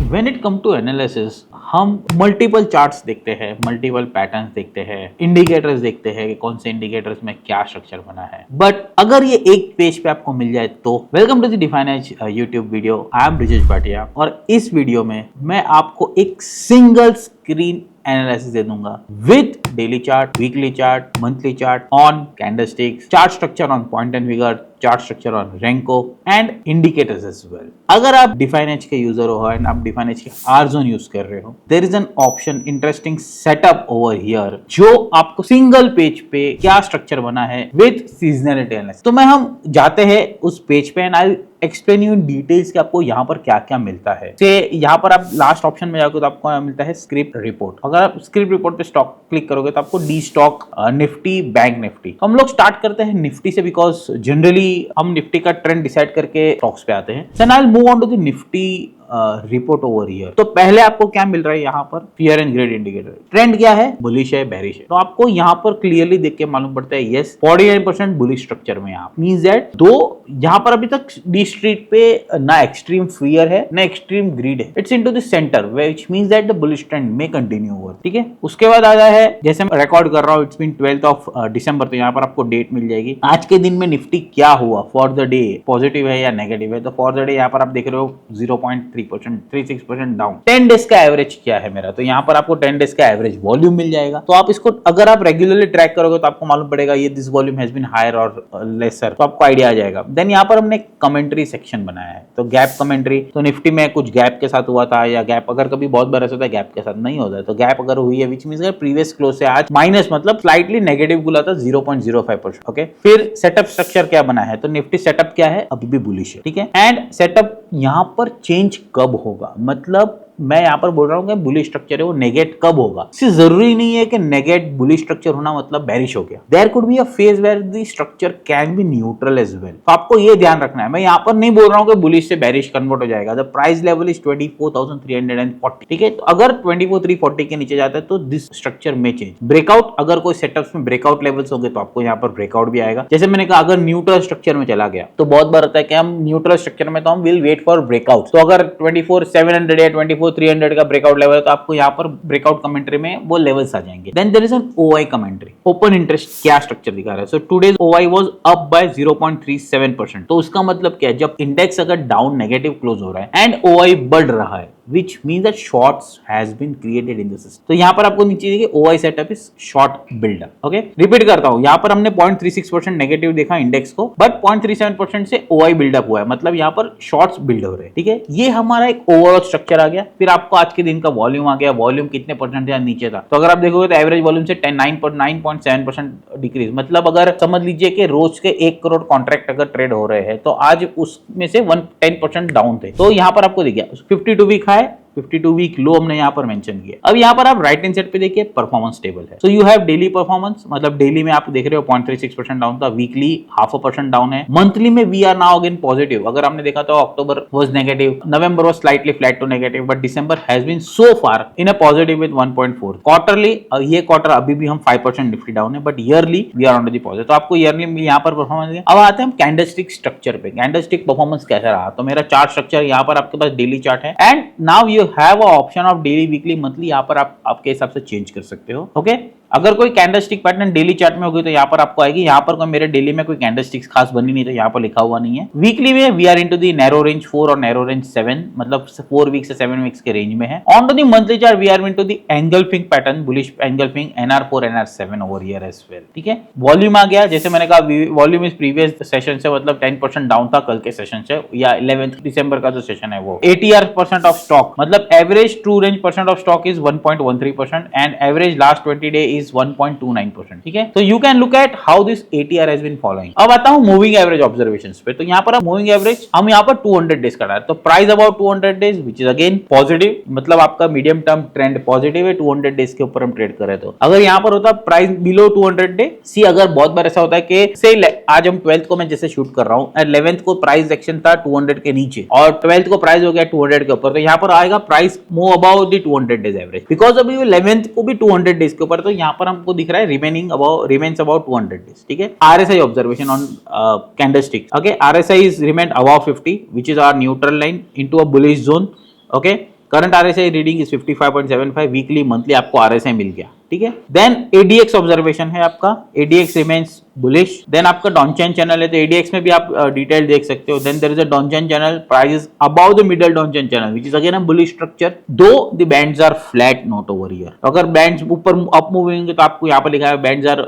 When it come to analysis हम multiple charts देखते हैं, मल्टीपल पैटर्न्स देखते हैं, इंडिकेटर्स देखते हैं कि कौन से इंडिकेटर्स में क्या स्ट्रक्चर बना है। बट अगर ये एक पेज पे आपको मिल जाए तो welcome to the Define Edge YouTube video. I am Brijesh Bhatia और इस वीडियो में मैं आपको एक सिंगल स्क्रीन एनालिसिस दे दूंगा with daily chart, weekly chart, monthly chart on candlesticks, chart structure on point and figure, chart structure on renko and indicators as well. अगर आप डिफाइन एज के यूजर हो एंड आप डिफाइन एज के R zone use कर रहे हो, there is an option interesting setup over here जो आपको सिंगल पेज पे क्या स्ट्रक्चर बना है विद सीजनलिटी एनालिसिस। तो हम जाते हैं उस पेज पे and I explain you in details कि आपको यहाँ पर क्या क्या मिलता है। से यहाँ पर आप लास्ट ऑप्शन में जाओगे तो आपको मिलता है स्क्रिप्ट रिपोर्ट। अगर आप स्क्रिप्ट रिपोर्ट पे स्टॉक क्लिक करोगे तो आपको the stock, Nifty, bank Nifty. हम लोग स्टार्ट करते हैं निफ्टी से बिकॉज जनरली हम निफ्टी का ट्रेंड डिसाइड करके स्टॉक्स पे आते हैं। Then I will move on to the Nifty report over here. तो पहले आपको क्या मिल रहा है यहाँ पर, fear and greed indicator. Trend क्या है, बुलिश है, बेरिश है। तो आपको यहाँ पर क्लियरली देख के मालूम पड़ता है यस 49% बुलिश स्ट्रक्चर में यहाँ मींस दैट दो यहाँ पर अभी तक डी स्ट्रीट पे ना एक्सट्रीम फियर है ना एक्सट्रीम ग्रीड है, it's into the centre which means that the bullish trend may continue over. ठीक है, उसके बाद आता है, जैसे मैं रिकॉर्ड कर रहा हूँ, it's been 12th of December, तो यहाँ पर आपको डेट मिल जाएगी आज के दिन में निफ्टी क्या हुआ फॉर द डे, पॉजिटिव है या नेगेटिव है। तो फॉर द डे यहाँ पर आप देख रहे हो 0.3%, 36% डाउन। 10 डेज का एवरेज क्या है मेरा, तो यहाँ पर आपको 10 डेज का एवरेज वॉल्यूम मिल जाएगा। तो आप इसको अगर आप रेगुलरली ट्रैक करोगे तो आपको मालूम पड़ेगा ये this volume has been higher और लेसर, तो आपको आइडिया आ जाएगा। देन यहाँ पर हमने कमेंट्री सेक्शन बनाया है, तो गैप कमेंट्री। तो निफ्टी में कुछ गैप के साथ हुआ था या गैप अगर कभी बहुत बार ऐसा होता है गैप के साथ नहीं होता है, तो गैप अगर हुई है विच मींस प्रीवियस क्लोज से आज माइनस मतलब स्लाइटली नेगेटिव खुला था 0.05%। ओके, फिर सेटअप स्ट्रक्चर क्या बना है, तो निफ्टी सेटअप क्या है, अभी भी बुलिश है। ठीक है, एंड सेटअप यहाँ पर चेंज कब होगा, मतलब मैं यहाँ पर बोल रहा हूँ कि बुलिश स्ट्रक्चर है वो नेगेट कब होगा। इससे जरूरी नहीं है कि नेगेट बुलिश स्ट्रक्चर होना मतलब बेरिश हो गया। There could be a phase where the structure can be neutral as well. तो आपको ये ध्यान रखना है, मैं यहाँ पर नहीं बोल रहा हूँ कि बुलिश से बेरिश कन्वर्ट हो जाएगा। The price level is 24,340। ठीक है, तो अगर 24,340 के नीचे जाता है तो दिस स्ट्रक्चर में चेंज। ब्रेकआउट, अगर कोई सेटअप्स में ब्रेकआउट लेवल्स होंगे तो आपको यहाँ पर ब्रेकआउट भी आएगा। जैसे मैंने कहा अगर न्यूट्रल स्ट्रक्चर में चला गया तो बहुत बार होता है कि हम न्यूट्रल स्ट्रक्चर में तो हम विल वेट फॉर ब्रेकआउट। तो अगर 24,700 या 24,300 का ब्रेकआउट लेवल है तो आपको यहाँ पर ब्रेकआउट कमेंट्री में वो लेवल्स आ जाएंगे। Then there is an OI commentary, open interest क्या स्ट्रक्चर दिखा रहा है। So today's OI was up by 0.37%। तो उसका मतलब क्या है, जब इंडेक्स अगर डाउन नेगेटिव क्लोज हो रहा है एंड ओआई बढ़ रहा है which means that shorts has been created in the system। तो यहाँ पर आपको नीचे देखिए OI setup is short buildup। Okay, repeat करता हूँ, यहाँ पर हमने 0.36% नेगेटिव देखा इंडेक्स को, बट 0.37% से OI बिल्डअप हुआ है, मतलब यहाँ पर शॉर्ट्स बिल्ड हो रहे हैं। ठीक है, ये हमारा एक ओवरऑल स्ट्रक्चर आ गया। फिर आपको आज के दिन का वॉल्यूम आ गया, वॉल्यूम कितने परसेंट या नीचे था। तो अगर आप देखोगे तो एवरेज वॉल्यूम से 9.7% डिक्रीज, मतलब अगर समझ लीजिए कि रोज के 1 करोड़ कॉन्ट्रैक्ट अगर ट्रेड हो रहे हैं तो आज उसमें से 10% डाउन थे। तो यहाँ पर आपको दिख गया 52 वीक 52 वीक लो हमने यहाँ पर मेंशन किया। अब यहाँ पर आप राइट हैंड साइड पे देखिए परफॉर्मेंस टेबल है। So you have daily performance, मतलब डेली में आप देख रहे हो 0.36% डाउन था, वीकली 0.5% डाउन है, मंथली में we are now again positive. अगर हमने देखा तो October was negative, November was slightly flat to negative, but December has been so far in a positive with 1.4। Quarterly, ये क्वार्टर अभी भी हम 5% निफ्टी डाउन है, but yearly we are on the positive. तो आपको ईयरली में यहाँ पर परफॉर्मेंस। अब आते हैं हम कैंडलस्टिक स्ट्रक्चर पे, कैंडलस्टिक परफॉर्मेंस कैसा रहा। तो मेरा चार्ट स्ट्रक्चर यहाँ पर आपके पास डेली चार्ट है and now you have a option of daily, weekly, monthly. यहाँ पर आप आपके हिसाब से चेंज कर सकते हो। ओके, अगर कोई कैंडलस्टिक पैटर्न डेली चार्ट में होगी तो यहाँ पर आपको आएगी। यहाँ पर कोई मेरे डेली में कोई कैंडलस्टिक्स खास बनी नहीं तो यहाँ पर लिखा हुआ नहीं है। वीकली में we are into the narrow range 4 और नैरो रेंज 7, मतलब 4 वीक से 7 वीक्स के रेंज में है। On to the monthly chart we are into the engulfing pattern, bullish engulfing, NR4 NR7 over here as well. ठीक है, volume आ गया, जैसे मैंने कहा वॉल्यूम इस प्रीवियस सेशन से मतलब 10% डाउन था कल के सेशन से, या 11 दिसंबर का जो सेशन है वो। ATR% ऑफ स्टॉक, मतलब average true range percent of stock is 1.13% and average last 20 day is 1.29%। ठीक है, तो you can look at how this ATR has been following. अब आता हूं मूविंग एवरेज ऑब्जर्वेशंस पे। तो यहाँ पर मूविंग एवरेज हम यहाँ पर 200 डेज का रहा है, तो price about 200 days which is again positive, मतलब आपका मीडियम टर्म ट्रेंड पॉजिटिव है। 200 डेज के ऊपर हम ट्रेड कर रहे तो अगर यहाँ पर होता प्राइस बिलो 200 डे, सी अगर बहुत बार ऐसा होता है कि से आज हम 12th को मैं जैसे शूट कर रहा हूँ, 11th को प्राइस एक्शन था 200 के नीचे और 12th को प्राइस हो गया 200 के ऊपर, तो यहाँ पर आएगा price move about the 200 days average, because अभी 11th को भी 200 डेज के ऊपर, तो यहाँ पर हमको दिख रहा है remains about 200 days. ठीक है, RSI observation on candlesticks. Okay, RSI is remained above 50, which is our neutral line into a bullish zone. Okay, current RSI reading is 55.75, weekly monthly आपको आरएसआई मिल गया, ठीक है। देन एडीएक्स ऑब्जर्वेशन है आपका, ADX remains bullish. Then आपका डॉनचेन channel है, तो ADX में भी आप डिटेल देख सकते हो। Then there is a Donchian channel, price above the middle Donchian channel which is again a bullish structure, though the bands are flat not over here. अगर बैंड्स ऊपर अप मूविंग तो आपको यहाँ पर लिखा है bands are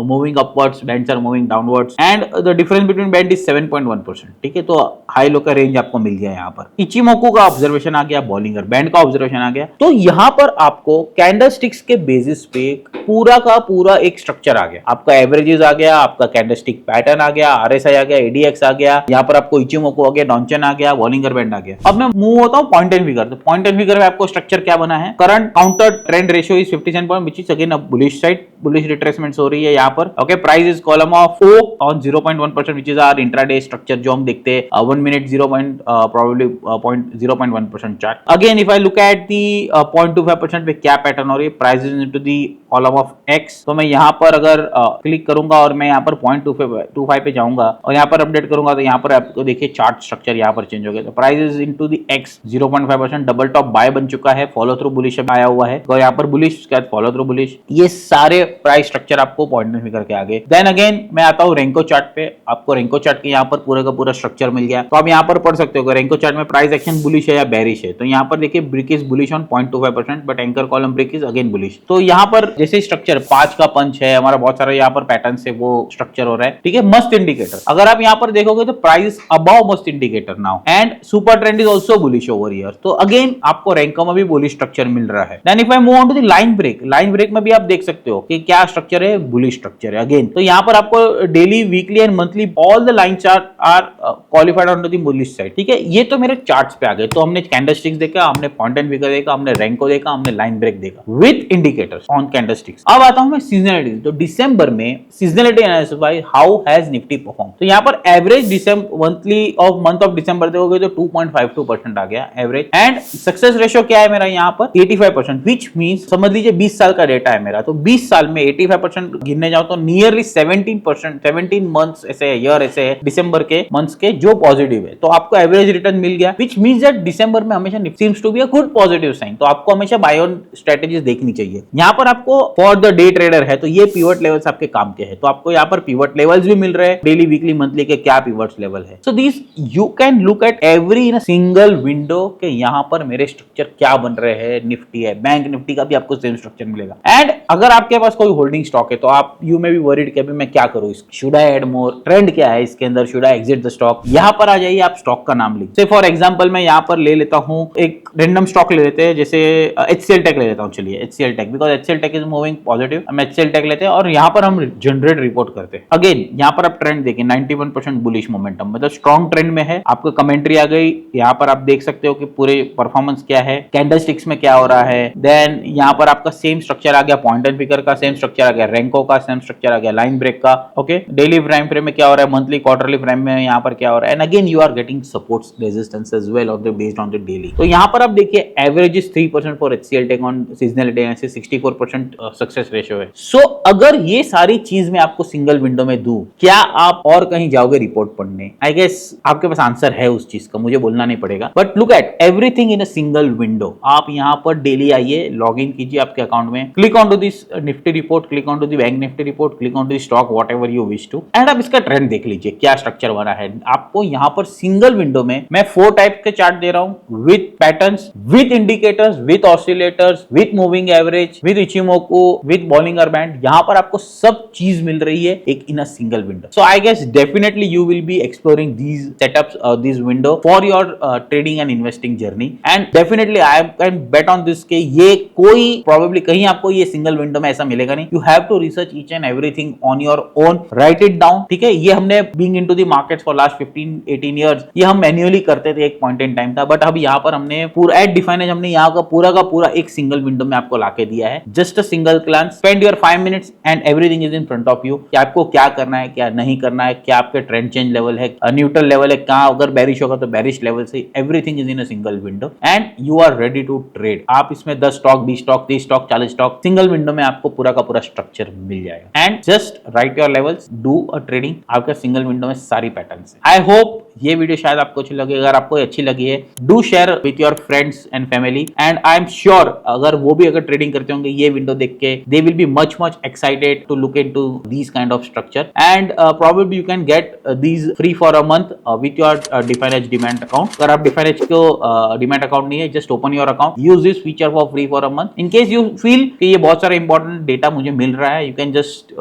moving upwards, bands are moving downwards, and the difference between band is 7.1%, ठीक है। तो हाई लो का रेंज आपको मिल गया यहाँ पर। इचिमोकू का ऑब्जर्वेशन आ गया, बॉलिंगर बैंड का ऑब्जर्वेशन आ गया। तो यहाँ पर आपको कैंडलस्टिक्स के बेसिस पे पूरा का पूरा एक स्ट्रक्चर आ गया। आपका एवरेजेस आ गया, आपका कैंडलस्टिक पैटर्न आ गया, आरएसआई आ गया, एडीएक्स आ गया, यहाँ पर आपको इचिमोकू आ गया, डॉनचेन आ गया, बॉलिंगर बैंड आ गया। अब मैं मूव होता हूँ पॉइंट एंड फिगर। तो पॉइंट एंड फिगर में आपको स्ट्रक्चर क्या बना है, current counter trend ratio is 57 point which is again a bullish side, bullish retracement हो रही है यहाँ पर। Okay, price is column of O on 0.1% which is our intraday structure जो हम देखते हैं 1 minute 0.1% chart. Again if I look at the 0.25% पे क्या पैटर्न हो रही है, price is into the column of X। तो मैं यहाँ पर अगर क्लिक करूंगा और मैं यहाँ पर 0.25 पे जाऊंगा और यहाँ पर अपडेट करूंगा तो यहाँ पर आपको देखिए चार्ट स्ट्रक्चर यहाँ पर चेंज हो गया। तो price is into the X 0.5%, double top bye बन चुका है, फॉलो थ्रू बुलिश आया हुआ है, तो यहाँ पर बुलिश उसके बाद फॉलो थ्रू बुलिश, ये सारे प्राइस स्ट्रक्चर आपको पॉइंट में करके आगे। देन अगेन मैं आता हूँ रेंको चार्ट पे, आपको रेंको चार्ट के यहाँ पर पूरा का पूरा स्ट्रक्चर मिल गया। तो आप यहाँ पर पढ़ सकते हो रेंको चार्ट में प्राइस एक्शन बुलिश है या बेरिश है। तो यहाँ पर देखिए brick is bullish on 0.25%, but anchor column brick is again bullish. तो यहाँ पर जैसे स्ट्रक्चर 5 का पंच है हमारा, बहुत सारा यहाँ पर पैटर्न से वो स्ट्रक्चर हो रहा है, ठीक है। मस्त इंडिकेटर, अगर आप यहाँ पर देखोगे तो प्राइस अबव मस्त indicator now, and super trend is also bullish over here. तो अगेन आपको रेंको में भी बुलिश स्ट्रक्चर मिल रहा है। Then if I move on to the line break, line break में भी आप देख सकते हो कि क्या स्ट्रक्चर है, बुलिश स्ट्रक्चर है अगेन। तो यहाँ पर आपको daily, weekly and monthly all the line chart are qualified on the bullish side, ठीक है। ये तो मेरे चार्ट्स पे आ गए। तो हमने कैंडलस्टिक्स देखा, हमने पॉइंट एंड फिगर देखा, हमने रेंको देखा, हमने लाइन ब्रेक देखा विद इंडिकेटर्स ऑन कैंडलस्टिक्स। अब आता हूं मैं सीजनलिटी। तो दिसंबर में seasonality analysis by how has Nifty perform. तो यहाँ पर average December monthly of month of December देखोगे तो 2.52% आ गया एवरेज, एंड सक्सेस रेशियो क्या है मेरा यहाँ पर 85%, व्हिच मींस समझ लीजिए 20 साल का डेटा है मेरा। तो 20 साल में 85% गिनने जाओ तो नियरली 17%, 17 मंथ्स ऐसे है, ईयर ऐसे है दिसंबर के मंथ्स के जो पॉजिटिव है। तो आपको एवरेज रिटर्न मिल गया, व्हिच मींस दैट दिसंबर में हमेशा seems to be a good positive sign. तो आपको हमेशा बाय ऑन स्ट्रेटजीज देखनी चाहिए। यहाँ पर आपको फॉर द डे ट्रेडर है तो ये पिवट लेवल्स आपके काम के हैं। तो आपको यहाँ पर पिवट लेवल्स भी मिल रहे हैं, डेली, वीकली, मंथली के क्या पिवट्स लेवल है। So this you can look at every in a single window के यहाँ पर मेरे स्ट्रक्चर क्या बन रहे हैं। निफ्टी है, बैंक निफ्टी का भी आपको सेम स्ट्रक्चर मिलेगा। एंड अगर आपके पास कोई होल्डिंग स्टॉक है तो आप यू मे बी वरीड कि अभी मैं क्या करूं, should I add more, trend क्या है इसके अंदर, should I exit the stock. यहाँ पर आ जाइए, आप स्टॉक का नाम लिखिए। फॉर एग्जांपल मैं यहाँ पर ले लेता हूँ एक रेंडम स्टॉक ले लेते हैं, जैसे HCL टेक ले लेता हूँ। चलिए HCL tech, because HCL tech is moving positive. हम HCL टेक लेते हैं और यहाँ पर हम जनरेट रिपोर्ट करते हैं। अगेन यहाँ पर आप ट्रेंड देखिए 91% बुलिश मोमेंटम, मतलब स्ट्रॉन्ग ट्रेंड में है। आपको कमेंट्री आ गई, यहाँ पर आप देख सकते हो कि पूरे परफॉर्मेंस क्या है, कैंडलस्टिक्स में क्या हो रहा है। देन यहाँ पर आपका सेम स्ट्रक्चर आ गया, पॉइंट एंड फिगर का सेम स्ट्रक्चर आ गया, रेंको का सेम स्ट्रक्चर आ गया, लाइन ब्रेक का। ओके, डेली टाइम फ्रेम में क्या हो रहा है, मंथली, क्वार्टरली फ्रेम में यहाँ पर क्या हो रहा है। And again you are getting supports, resistance as well on the based on the daily. तो यहाँ पर आप देखिए average is 3% for HCL tech on seasonality analysis, 64% success ratio है। सो अगर ये सारी चीज मैं आपको सिंगल विंडो में दूं, क्या आप और कहीं जाओगे रिपोर्ट पढ़ने? आई गेस आपके पास आंसर है उस चीज का, मुझे बोलना नहीं पड़ेगा। But look at everything in a single window. आप यहाँ पर डेली आइए, लॉग इन कीजिए आपके अकाउंट में, click on to this Nifty report, click on to the bank Nifty report, click on to the stock whatever you wish to, and आप इसका trend देख लीजिए क्या स्ट्रक्चर बना है। आपको यहाँ पर सिंगल विंडो में मैं 4 टाइप के चार्ट दे रहा हूं, with patterns, with indicators, with oscillators, with moving average, with Ichimoku, with Bollinger band. यहाँ पर आपको सब चीज मिल रही है एक in a single window. So I guess definitely you will be exploring these setups, this window for your trading and investing journey, and definitely I can bet on this के ये कोई probably कहीं आपको ये सिंगल विंडो में ऐसा मिलेगा नहीं। You have to research each and everything on your own, write it down, ठीक है। ये हमने being into the markets for last 15-18 years ये हम मैन्युअली करते थे, एक पॉइंट इन टाइम था। बट अब यहाँ पर हमने पूरा एट डिफाइनेज हमने यहाँ का पूरा एक सिंगल विंडो में आपको लाके दिया है। Just a single glance, spend your 5 minutes and everything is in front of you कि आपको क्या करना है, क्या नहीं करना है, क्या आपके ट्रेंड चेंज लेवल है, न्यूट्रल लेवल है, कहां अगर बेरिश होगा तो बेरिश लेवल से। Everything is in a single window and you are ready to trade. आप इसमें 10 stock, 20 stock, 30 stock, 40 stock single window में आपको पूरा का पूरा स्ट्रक्चर मिल जाएगा। And just write your levels, do a trading. आपका सिंगल विंडो में सारी पैटर्न्स है। आई होप ये वीडियो शायद आपको अच्छी लगे। अगर आपको अच्छी लगी है, do share with your friends and family, and I am sure अगर वो भी अगर ट्रेडिंग करते होंगे ये विंडो देख के, they will be much excited to look into these kind of structure, and probably you can get these free for a month with your Definex Demat account. अगर आप Definex को Demat account नहीं है, just open your account, use this feature for free for a month. In case you feel कि ये बहुत सारा important data मुझे मिल रहा है, you can just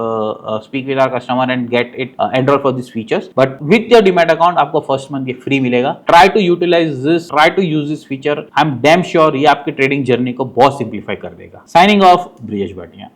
speak with our customer and get it enroll for these features. But with your Demat account आपको first month ये free मिलेगा. Try to utilize this, try to use this feature. I'm damn sure ये आपकी trading journey को बहुत simplify कर देगा. Signing off, Brijesh Bhatia.